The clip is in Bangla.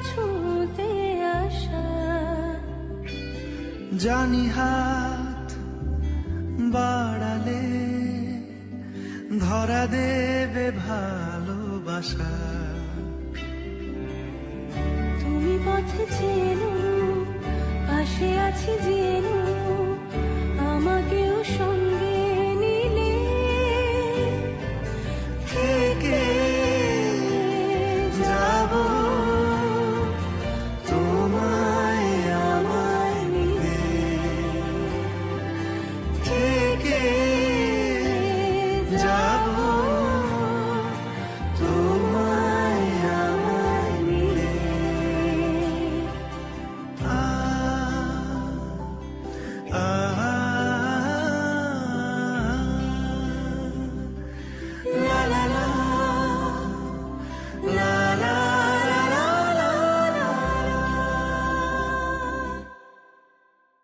ছুঁতে আসা। জানি হাত বাড়ালে ধরা দেবে ভালোবাসা। তুমি পথে চেনো, পাশে আছি জেনো, আমাকেও সঙ্গে নিলে থেকে যাব তোমায় আমায় নিয়ে, থেকে যাব